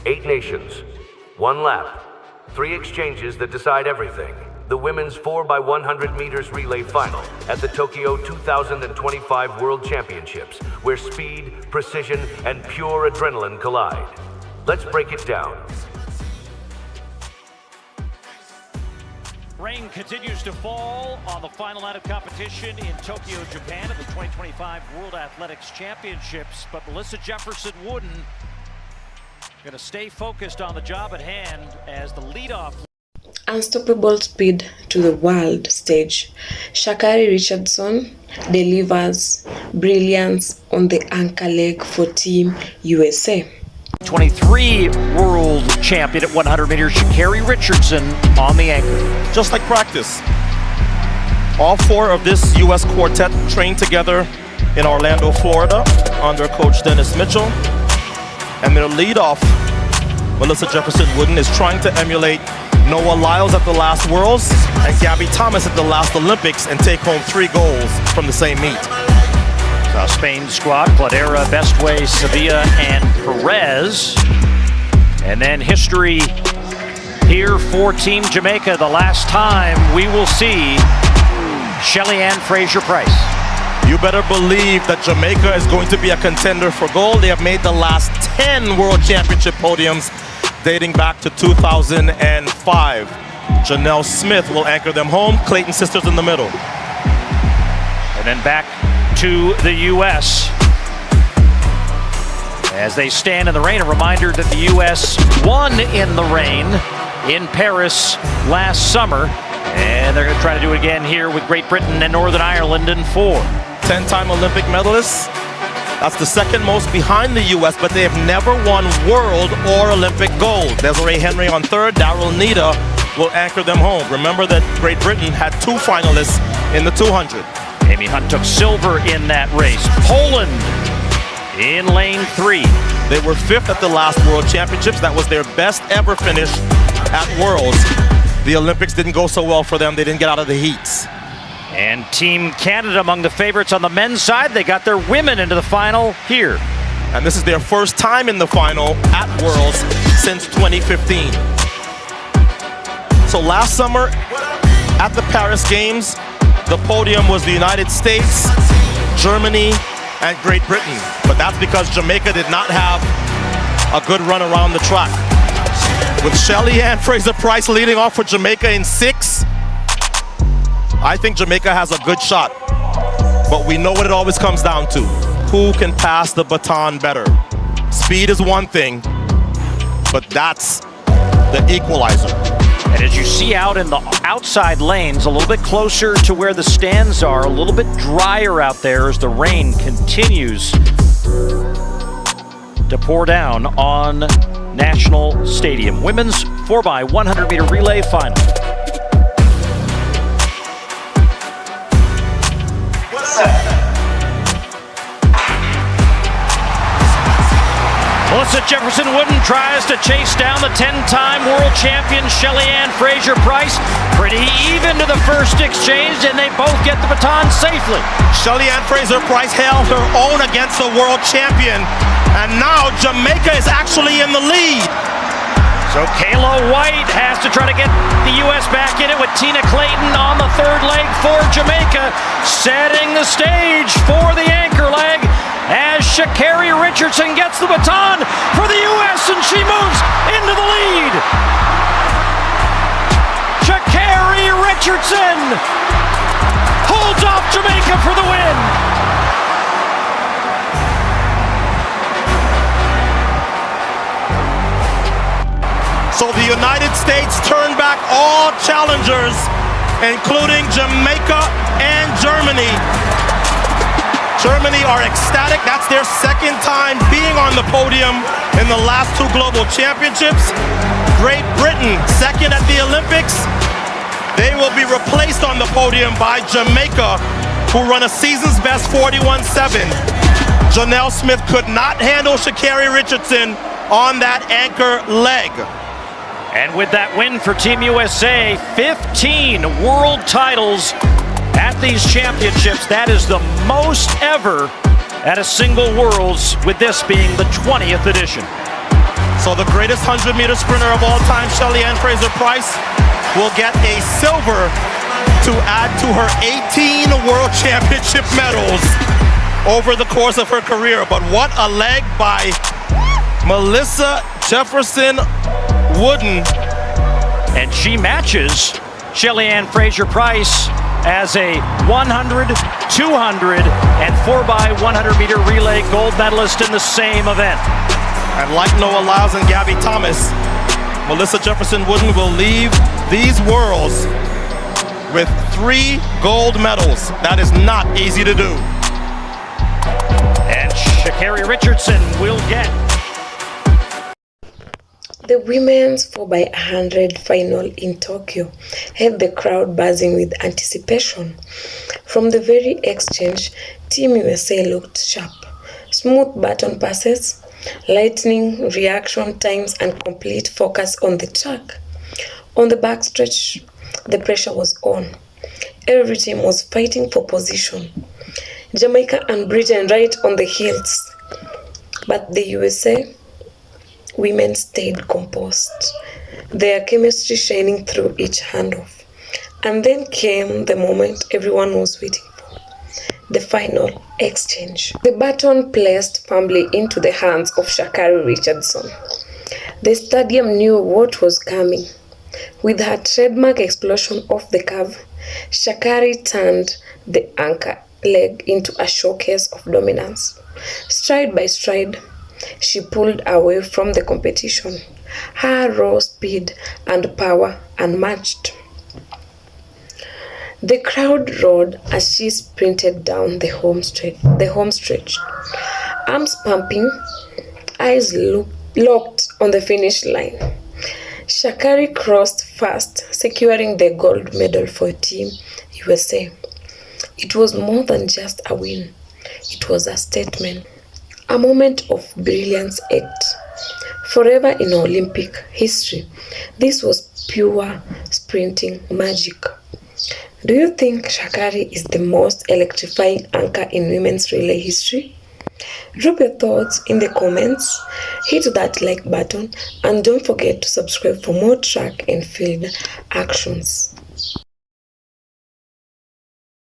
8 nations, 1 lap, 3 exchanges that decide everything. The women's 4x100 meters relay final at the Tokyo 2025 World Championships, where speed, precision, and pure adrenaline collide. Let's break it down. Rain continues to fall on the final night of competition in Tokyo, Japan at the 2025 World Athletics Championships, but Melissa Jefferson-Wooden going to stay focused on the job at hand as the leadoff. Unstoppable speed to the world stage. Sha'Carri Richardson delivers brilliance on the anchor leg for Team USA. 23 world champion at 100 meters, Sha'Carri Richardson on the anchor. Just like practice. All 4 of this U.S. quartet trained together in Orlando, Florida under Coach Dennis Mitchell. And their leadoff, Melissa Jefferson-Wooden, is trying to emulate Noah Lyles at the last Worlds and Gabby Thomas at the last Olympics and take home 3 goals from the same meet. Spain's squad, Cladera, Bestway, Sevilla, and Perez. And then history here for Team Jamaica. The last time we will see Shelly-Ann Fraser-Pryce. You better believe that Jamaica is going to be a contender for gold. They have made the last 10 World Championship podiums dating back to 2005. Janelle Smith will anchor them home. Clayton sisters in the middle. And then back to the U.S. as they stand in the rain. A reminder that the U.S. won in the rain in Paris last summer. And they're going to try to do it again here with Great Britain and Northern Ireland in 4. 10-time Olympic medalists. That's the second most behind the U.S., but they have never won world or Olympic gold. Desiree Henry on 3rd, Daryl Nita will anchor them home. Remember that Great Britain had 2 finalists in the 200. Amy Hunt took silver in that race. Poland in lane 3. They were 5th at the last World Championships. That was their best ever finish at Worlds. The Olympics didn't go so well for them. They didn't get out of the heats. And Team Canada among the favorites on the men's side. They got their women into the final here. And this is their first time in the final at Worlds since 2015. So last summer at the Paris Games, the podium was the United States, Germany, and Great Britain. But that's because Jamaica did not have a good run around the track. With Shelly-Ann Fraser-Pryce leading off for Jamaica in 6, I think Jamaica has a good shot. But we know what it always comes down to. Who can pass the baton better? Speed is one thing, but that's the equalizer. And as you see out in the outside lanes, a little bit closer to where the stands are, a little bit drier out there as the rain continues to pour down on National Stadium. Women's 4x100 meter relay final. Melissa Jefferson-Wooden tries to chase down the 10-time world champion Shelly-Ann Fraser-Pryce. Pretty even to the first exchange, and they both get the baton safely. Shelly-Ann Fraser-Pryce held her own against the world champion, and now Jamaica is actually in the lead. So Kayla White has to try to get the U.S. back in it with Tina Clayton on the 3rd leg for Jamaica, setting the stage for the anchor leg as Sha'Carri Richardson gets the baton for the U.S. and she moves into the lead. Sha'Carri Richardson holds off Jamaica for the win. So the United States turned back all challengers, including Jamaica and Germany. Germany are ecstatic. That's their 2nd time being on the podium in the last 2 global championships. Great Britain, 2nd at the Olympics. They will be replaced on the podium by Jamaica, who run a season's best 41.7. Janelle Smith could not handle Sha'Carri Richardson on that anchor leg. And with that win for Team USA, 15 world titles at these championships. That is the most ever at a single Worlds, with this being the 20th edition. So the greatest 100-meter sprinter of all time, Shelly-Ann Fraser-Pryce, will get a silver to add to her 18 World Championship medals over the course of her career. But what a leg by Melissa Jefferson Wooden. And she matches Shelly-Ann Fraser-Pryce as a 100, 200, and 4x100 meter relay gold medalist in the same event. And like Noah Lyles and Gabby Thomas, Melissa Jefferson Wooden will leave these Worlds with 3 gold medals. That is not easy to do. And Sha'Carri Richardson will get The women's 4x100 final in Tokyo had the crowd buzzing with anticipation. From the very exchange, Team USA looked sharp. Smooth baton passes, lightning reaction times, and complete focus on the track. On the backstretch, the pressure was on. Every team was fighting for position. Jamaica and Britain right on the heels. But the USA women stayed composed, their chemistry shining through each handoff. And then came the moment everyone was waiting for, the final exchange. The baton placed firmly into the hands of Sha'Carri Richardson. The stadium knew what was coming. With her trademark explosion off the curve, Sha'Carri turned the anchor leg into a showcase of dominance. Stride by stride, she pulled away from the competition, her raw speed and power unmatched. The crowd roared as she sprinted down the home stretch, arms pumping, eyes locked on the finish line. Sha'Carri crossed fast, securing the gold medal for Team USA. It was more than just a win. It was a statement. A moment of brilliance etched forever in Olympic history. This was pure sprinting magic. Do you think Sha'Carri is the most electrifying anchor in women's relay history? Drop your thoughts in the comments, hit that like button, and don't forget to subscribe for more track and field actions.